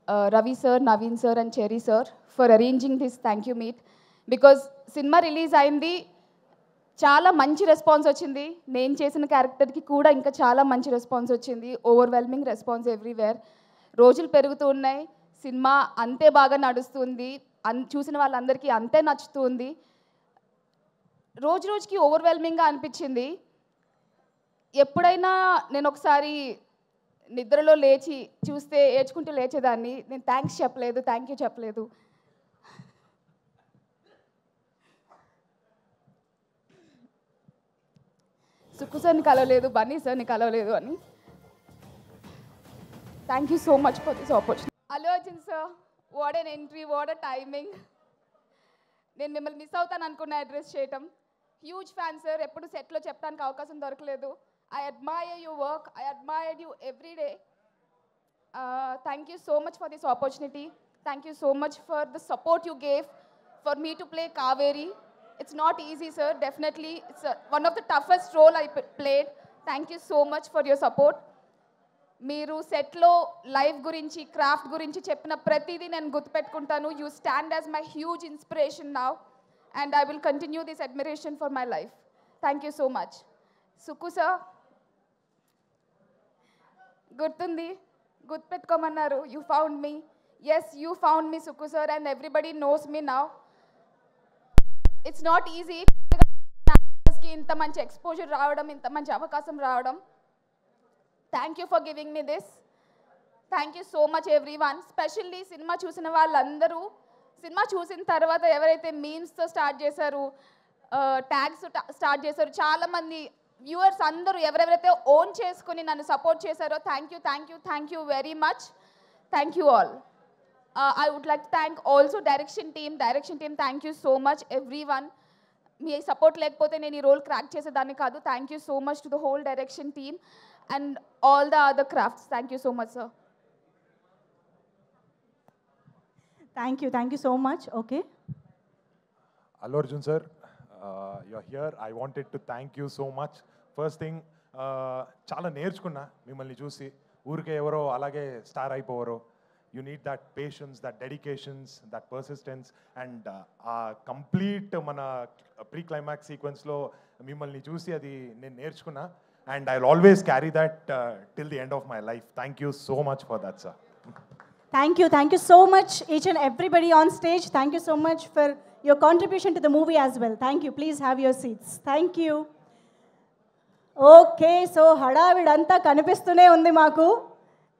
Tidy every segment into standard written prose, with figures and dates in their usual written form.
Ravi sir, Naveen sir and Cherry sir for arranging this thank you meet. Because cinema release అయింది, చాలా మంచి response వచ్చింది. నేను చేసిన క్యారెక్టర్కి కూడా ఇంకా చాలా మంచి రెస్పాన్స్ వచ్చింది. Overwhelming response everywhere. రోజులు పెరుగుతూ ఉన్నాయి, సినిమా అంతే బాగా నడుస్తుంది, చూసిన వాళ్ళందరికీ అంతే నచ్చుతుంది. రోజు రోజుకి ఓవర్వెల్మింగ్గా అనిపించింది. ఎప్పుడైనా నేను ఒకసారి నిద్రలో లేచి చూస్తే ఏడ్చుకుంటూ లేచేదాన్ని. నేను థ్యాంక్స్ చెప్పలేదు, థ్యాంక్ యూ చెప్పలేదు. సుక్కు సార్ని కలవలేదు, బన్నీ సార్ని కలవలేదు అని. Thank you so much for this opportunity. Allu Arjun sir, what an entry, what a timing. నేను మిమ్మల్ని మిస్ అవుతాను అనుకున్న అడ్రస్ చేయటం. హ్యూజ్ ఫ్యాన్ సార్, ఎప్పుడు సెట్లో చెప్పడానికి అవకాశం దొరకలేదు. I admire your work. I admired you every day. Thank you so much for this opportunity. Thank you so much for the support you gave for me to play Kaveri. It's not easy, sir. Definitely, it's one of the toughest role I played. Thank you so much for your support. మీరు సెట్లో life గురించి, craft గురించి చెప్పిన ప్రతిదీ నేను గుర్తుపెట్టుకుంటాను. You stand as my huge inspiration now and I will continue this admiration for my life. Thank you so much. Sukku sir, గుర్తుంది, గుర్తుపెట్టుకోమన్నారు. You found me. Yes, you found me Sukku sir, and everybody knows me now. It's not easy ఇంత మంచి exposure రావడం, ఇంత మంచి అవకాశం రావడం. Thank you for giving me this. Thank you so much everyone. Specially cinema చూసిన వాళ్ళందరూ, cinema చూసిన తర్వాత ఎవరైతే మీమ్స్తో స్టార్ట్ చేశారు, ట్యాగ్స్ స్టార్ట్ చేశారు, చాలామంది వ్యూవర్స్ అందరూ ఎవరెవరైతే ఓన్ చేసుకుని నన్ను సపోర్ట్ చేశారో, thank you, thank you, thank you very much. Thank you all. I would like to thank also direction team. Thank you so much everyone. మీ support లేకపోతే నేను ఈ రోల్ క్రాక్ చేసేదాన్ని కాదు. Thank you so much to the whole direction team and all the other crafts. Thank you so much sir. Thank you so much. Okay. Allu Arjun sir, you're here. I wanted to thank you so much. First thing, చాలా నేర్చుకున్నా మిమ్మల్ని చూసి. ఊరికే ఎవరో అలాగే star అయిపోవరో. You need that patience, that dedications, that persistence and ఆ complete మన ప్రీ క్లైమాక్స్ సీక్వెన్స్లో మిమ్మల్ని చూసి అది నేను నేర్చుకున్నా. And I will always carry that till the end of my life. Thank you so much for that sir. Thank you so much, each and everybody on stage. Thank you so much for your contribution to the movie as well. Thank you. Please have your seats. Thank you. Okay, so హడావిడంతా కనిపిస్తూనే ఉంది మాకు.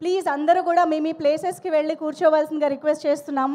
Please అందరూ కూడా మీ ప్లేసెస్కి వెళ్ళి కూర్చోవలసిందిగా request చేస్తున్నాం.